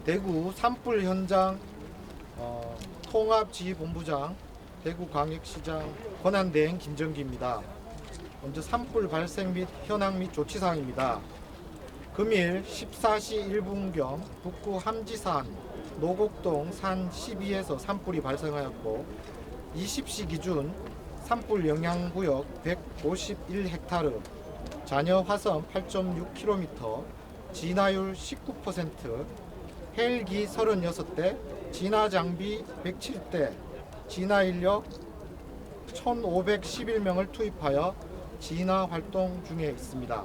대구 산불 현장 통합지휘본부장, 대구광역시장 권한대행 김정기입니다. 먼저 산불 발생 및 현황 및 조치사항입니다. 금일 14시 1분경 북구 함지산 노곡동 산 12에서 산불이 발생하였고 20시 기준 산불 영향구역 151헥타르, 잔여 화성 8.6km, 진화율 19%, 헬기 36대, 진화장비 107대, 진화인력 1,511명을 투입하여 진화 활동 중에 있습니다.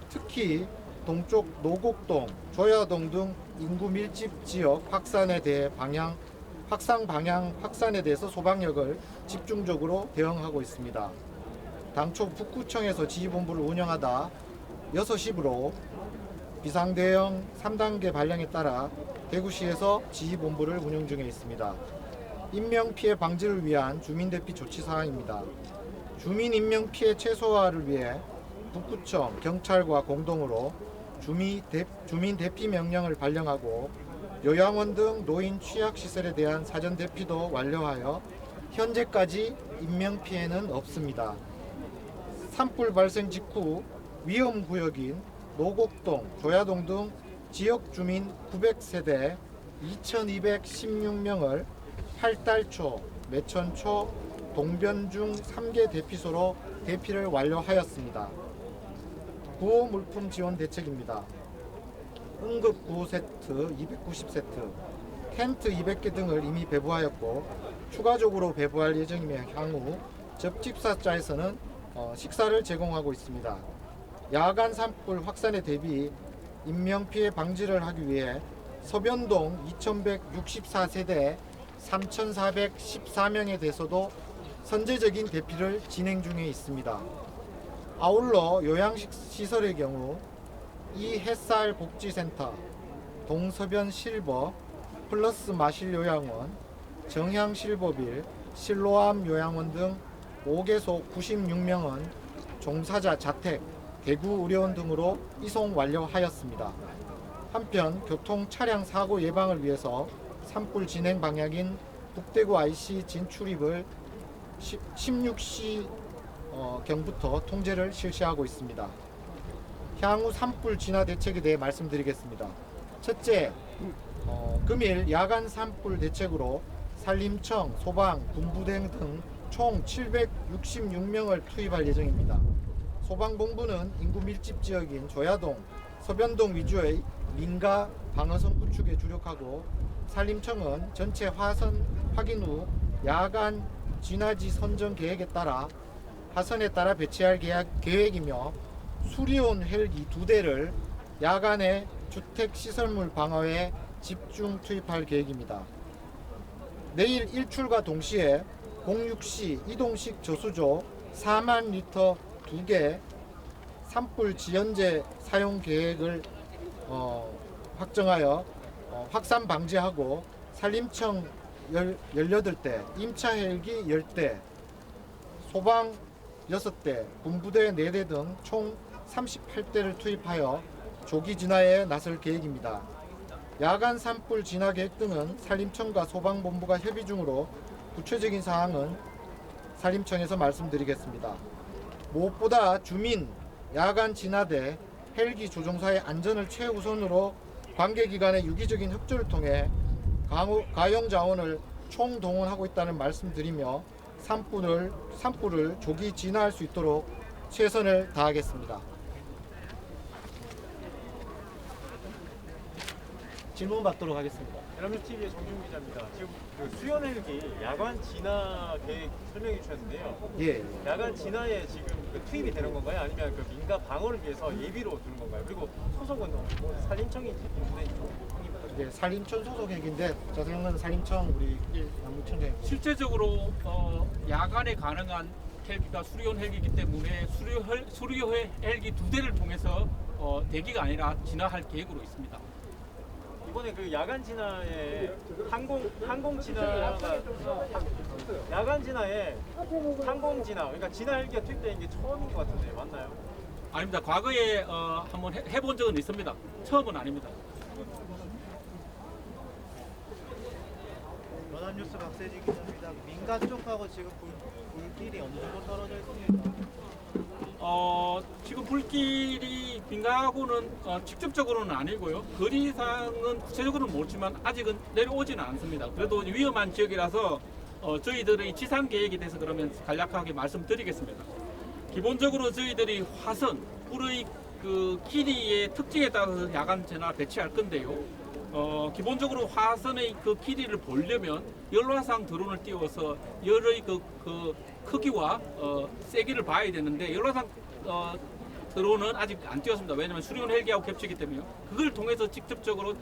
특히 동쪽 노곡동, 조야동 등 인구 밀집 지역 확산 방향 확산에 대해서 소방력을 집중적으로 대응하고 있습니다. 당초 북구청에서 지휘본부를 운영하다 6시부로 비상대응 3단계 발령에 따라 대구시에서 지휘본부를 운영 중에 있습니다. 인명피해 방지를 위한 주민대피 조치사항입니다. 주민 인명피해 최소화를 위해 북구청, 경찰과 공동으로 주민 대피 명령을 발령하고 요양원 등 노인 취약시설에 대한 사전 대피도 완료하여 현재까지 인명피해는 없습니다. 산불 발생 직후 위험구역인 노곡동, 조야동 등 지역 주민 900세대 2216명을 팔달초, 매천초, 동변중 3개 대피소로 대피를 완료하였습니다. 구호 물품 지원 대책입니다. 응급 구호 세트 290세트, 텐트 200개 등을 이미 배부하였고 추가적으로 배부할 예정이며 향후 접집사자에서는 식사를 제공하고 있습니다. 야간 산불 확산에 대비 인명피해 방지를 하기 위해 서변동 2164세대 3414명에 대해서도 선제적인 대피를 진행 중에 있습니다. 아울러 요양시설의 경우 이햇살 복지센터, 동서변 실버, 플러스 마실 요양원, 정향 실버빌, 실로암 요양원 등 5개소 96명은 종사자 자택, 대구 의료원 등으로 이송 완료하였습니다. 한편 교통 차량 사고 예방을 위해서 산불 진행 방향인 북대구 IC 진출입을 16시 경부터 통제를 실시하고 있습니다. 향후 산불 진화 대책에 대해 말씀드리겠습니다. 첫째, 금일 야간 산불 대책으로 산림청, 소방, 군부대 등 총 766명을 투입할 예정입니다. 소방본부는 인구 밀집 지역인 조야동, 서변동 위주의 민가 방어선 구축에 주력하고 산림청은 전체 화선 확인 후 야간 진화지 선정 계획에 따라 화선에 따라 배치할 계획이며 수리온 헬기 2대를 야간에 주택시설물 방어에 집중 투입할 계획입니다. 내일 일출과 동시에 06시 이동식 저수조 4만 리터 2개 산불 지연제 사용 계획을 확정하여 확산 방지하고 산림청 18대, 임차 헬기 10대, 소방 6대, 군부대 4대 등 총 38대를 투입하여 조기 진화에 나설 계획입니다. 야간 산불 진화 계획 등은 산림청과 소방본부가 협의 중으로 구체적인 사항은 산림청에서 말씀드리겠습니다. 무엇보다 주민, 야간 진화대, 헬기 조종사의 안전을 최우선으로 관계기관의 유기적인 협조를 통해 가용 자원을 총동원하고 있다는 말씀드리며 산불을 조기 진화할 수 있도록 최선을 다하겠습니다. 질문 받도록 하겠습니다. 드라마TV의 정준 기자입니다. 지금 그 수연 헬기 야간 진화 계획 설명해 주셨는데요. 예. 야간 진화에 지금 그 투입이 되는 건가요? 아니면 그 민가 방어를 위해서 예비로 두는 건가요? 그리고 소속은 뭐 산림청인지 군부대인지 네, 산림청 소속 헬기인데 자세한 건 산림청 우리 남부청장. 실제적으로 야간에 가능한 헬기가 수리용 헬기이기 때문에 수리용 헬기 2대를 통해서 대기가 아니라 진화할 계획으로 있습니다. 이번에 그 야간 진화에 항공 진화가 야간 진화에 항공 진화, 그러니까 진화 헬기가 투입되는 게 처음인 것 같은데 맞나요? 아닙니다. 과거에 한번 해본 적은 있습니다. 처음은 아닙니다. 연합뉴스 박세지 기자입니다. 민가 쪽하고 지금 불길이 어느 정도 떨어져 있습니까? 지금 불길이 빙하하고는 직접적으로는 아니고요. 거리상은 구체적으로는 모르지만 아직은 내려오지는 않습니다. 그래도 위험한 지역이라서 저희들의 지상 계획에 대해서 그러면 간략하게 말씀드리겠습니다. 기본적으로 저희들이 화선, 불의 그 길이의 특징에 따라서 야간 전화 배치할 건데요. 기본적으로 화선의 그 길이를 보려면 열화상 드론을 띄워서 열의 그 크기와 세기를 봐야 되는데 열화상 드론은 아직 안 띄웠습니다. 왜냐하면 수리온 헬기하고 겹치기 때문에요. 그걸 통해서 직접적으로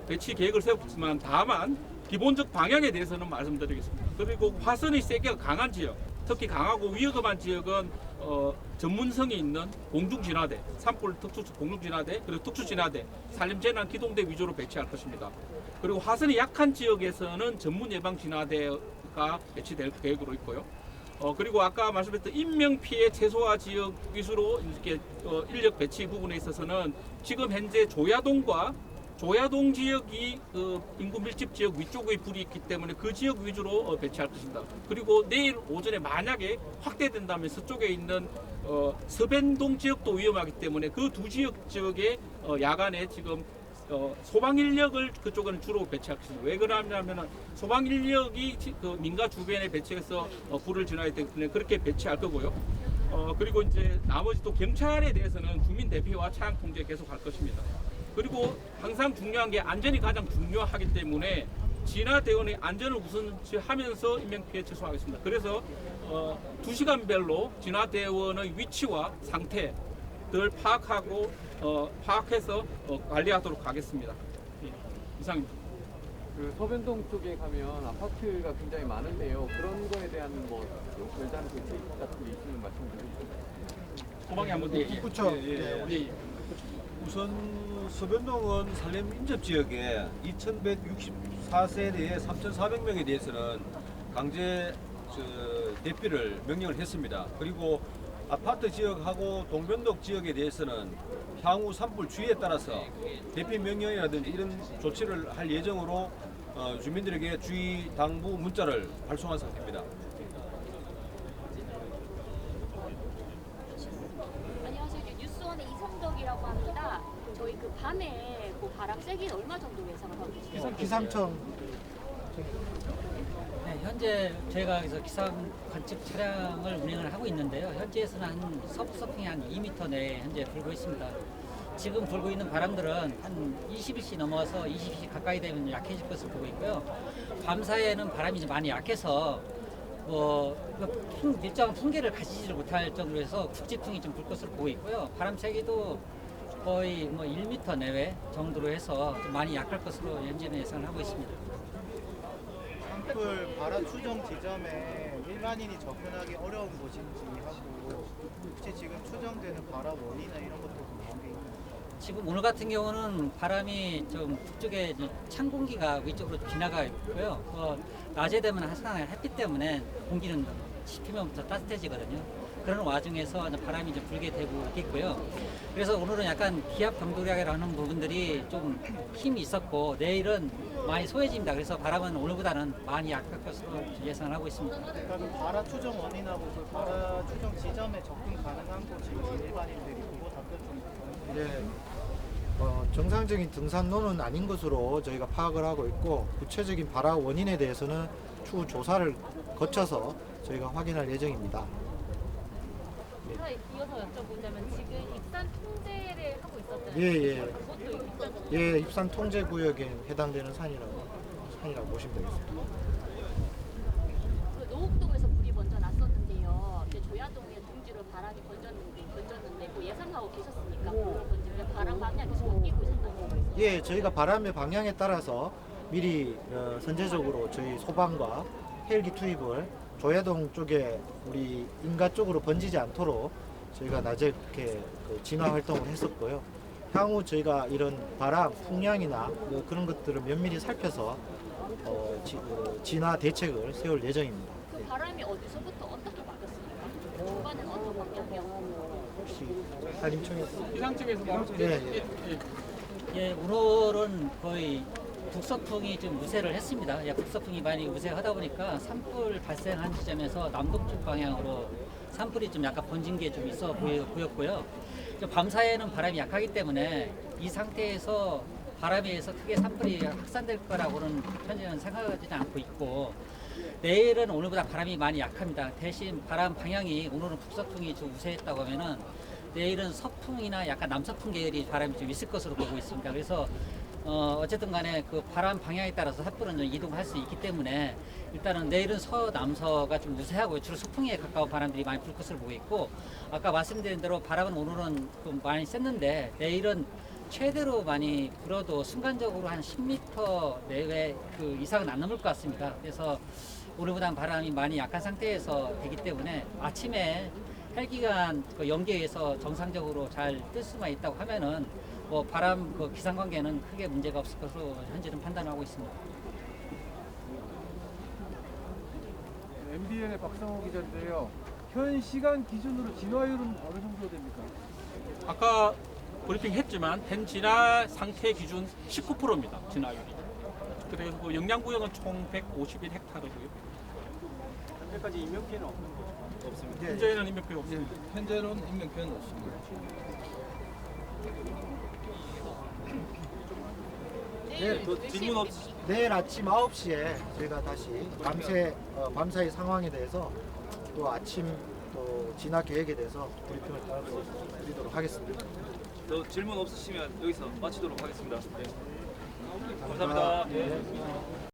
배치 계획을 세웠지만 다만 기본적 방향에 대해서는 말씀드리겠습니다. 그리고 화선의 세기가 강한 지역, 특히 강하고 위험한 지역은 전문성이 있는 공중진화대, 산불 특수 공중진화대, 그리고 특수진화대, 산림재난 기동대 위주로 배치할 것입니다. 그리고 화선이 약한 지역에서는 전문 예방 진화대가 배치될 계획으로 있고요. 그리고 아까 말씀드렸던 인명 피해 최소화 지역 위주로 이렇게 인력 배치 부분에 있어서는 지금 현재 조야동 지역이 그 인구 밀집 지역 위쪽의 불이 있기 때문에 그 지역 위주로 배치할 것입니다. 그리고 내일 오전에 만약에 확대된다면 서쪽에 있는 서변동 지역도 위험하기 때문에 그 두 지역에 야간에 지금 소방 인력을 그쪽은 주로 배치할 것입니다. 왜 그러냐면은 소방 인력이 그 민가 주변에 배치해서 불을 진화하기 때문에 그렇게 배치할 거고요. 그리고 이제 나머지 또 경찰에 대해서는 주민 대피와 차량 통제 계속 할 것입니다. 그리고 항상 중요한 게 안전이 가장 중요하기 때문에 진화대원의 안전을 우선시하면서 인명피해 최소화하겠습니다. 그래서 2시간별로 진화대원의 위치와 상태를 파악해서 관리하도록 하겠습니다. 예, 이상입니다. 그 서변동 쪽에 가면 아파트가 굉장히 많은데요. 그런 거에 대한 뭐 별다른 대책 같은 게 있으면 말씀드리겠습니다. 소방이 한번 그렇죠. 예. 우선 서변동은 산림 인접 지역에 2,164세대에 3,400명에 대해서는 강제 대피를 명령을 했습니다. 그리고 아파트 지역하고 동변동 지역에 대해서는 향후 산불 주의에 따라서 대피 명령이라든지 이런 조치를 할 예정으로 주민들에게 주의 당부 문자를 발송한 상태입니다. 안녕하세요. 뉴스원의 이성덕이라고 합니다. 저희 그 밤에 그 바람 세기는 얼마 정도 예상을 하고 계세요? 기상청 네, 현재 저희가 여기서 기상 관측 차량을 운행을 하고 있는데요. 현재에서는 한 서핑이 한 2m 내에 현재 불고 있습니다. 지금 불고 있는 바람들은 한 20일씩 넘어서 20일 가까이 되면 약해질 것을 보고 있고요. 밤 사이에는 바람이 좀 많이 약해서 일정한 풍계를 가지지를 못할 정도로 해서 국지풍이 좀 불 것으로 보고 있고요. 바람 세기도 거의 1m 내외 정도로 해서 좀 많이 약할 것으로 현재는 예상을 하고 있습니다. 산불 발화 추정 지점에 일반인이 접근하기 어려운 곳인지 하고 혹시 지금 추정되는 발화 원인이나 이런 것도 나온 게 있나요? 지금 오늘 같은 경우는 바람이 좀 북쪽에 이제 찬 공기가 위쪽으로 지나가 있고요. 낮에 되면 항상 햇빛 때문에 공기는 식히면부터 따뜻해지거든요. 그런 와중에서 바람이 좀 불게 되고 있겠고요. 그래서 오늘은 약간 기압 경도력이라는 부분들이 좀 힘이 있었고 내일은 많이 소해집니다. 그래서 바람은 오늘보다는 많이 약할 것으로 예상을 하고 있습니다. 그러니까 그 발화 추정 원인하고 그 발화 추정 지점에 접근 가능한 곳인지 일반인들이 그거 답변 좀 부탁드립니다. 네, 정상적인 등산로는 아닌 것으로 저희가 파악을 하고 있고 구체적인 발화 원인에 대해서는 추후 조사를 거쳐서 저희가 확인할 예정입니다. 이어서 여쭤보자면 지금 입산 통제를 하고 있었잖아요. 예. 그것도 입산 예, 입산 통제 구역에 해당되는 산이라고 보시면 되겠습니다. 그 노곡동에서 불이 먼저 났었는데요. 이제 조야동에 둥지로 바람이 번졌는데 그 예상하고 계셨으니까 그런 건지 왜 바람 방향이 계속 바뀌고 있었던 거예요? 예, 저희가 바람의 방향에 따라서 미리 선제적으로 저희 소방과 헬기 투입을 조야동 쪽에 우리 인가 쪽으로 번지지 않도록 저희가 낮에 이렇게 진화 활동을 했었고요. 향후 저희가 이런 바람, 풍량이나 그런 것들을 면밀히 살펴서 진화 대책을 세울 예정입니다. 그 바람이 어디서부터 어떻게 바뀌었습니까? 초반에는 어떤 방향이었나요? 혹시 산림청에서 기상청에서 예. 예, 오늘은 거의 북서풍이 좀 우세를 했습니다. 예, 북서풍이 많이 우세하다 보니까 산불 발생한 지점에서 남동쪽 방향으로 산불이 좀 약간 번진 게 좀 있어 보였고요. 밤사이에는 바람이 약하기 때문에 이 상태에서 바람에 의해서 크게 산불이 확산될 거라고는 현재는 생각하지는 않고 있고, 내일은 오늘보다 바람이 많이 약합니다. 대신 바람 방향이 오늘은 북서풍이 좀 우세했다고 하면은 내일은 서풍이나 약간 남서풍 계열이 바람이 좀 있을 것으로 보고 있습니다. 그래서 어쨌든 간에 그 바람 방향에 따라서 산불은 좀 이동할 수 있기 때문에 일단은 내일은 서남서가 좀 우세하고 주로 서풍에 가까운 바람들이 많이 불 것으로 보고 있고, 아까 말씀드린 대로 바람은 오늘은 좀 많이 셌는데 내일은 최대로 많이 불어도 순간적으로 한 10m 내외 그 이상은 안 넘을 것 같습니다. 그래서 오늘보다는 바람이 많이 약한 상태에서 되기 때문에 아침에 헬기가 그 연계해서 정상적으로 잘 뜰 수만 있다고 하면은 뭐 바람 그 기상 관계는 크게 문제가 없을 것으로 현재는 판단하고 있습니다. MBN의 박상호 기자인데요. 현 시간 기준으로 진화율은 어느 정도 됩니까? 아까 브리핑 했지만 현 진화 상태 기준 19%입니다. 진화율이. 그래서 그 영양구역은 총 151헥타르고요. 현재까지 인명 피해는 없는 거죠? 없습니다. 현재는 인명피해 없습니다. 현재는 인명피해는 없습니다. 내일 아침 9시에 저희가 다시 밤사이 상황에 대해서 또 아침 또 진화 계획에 대해서 브리핑을 따로 드리도록 하겠습니다. 더 질문 없으시면 여기서 마치도록 하겠습니다. 네. 감사합니다.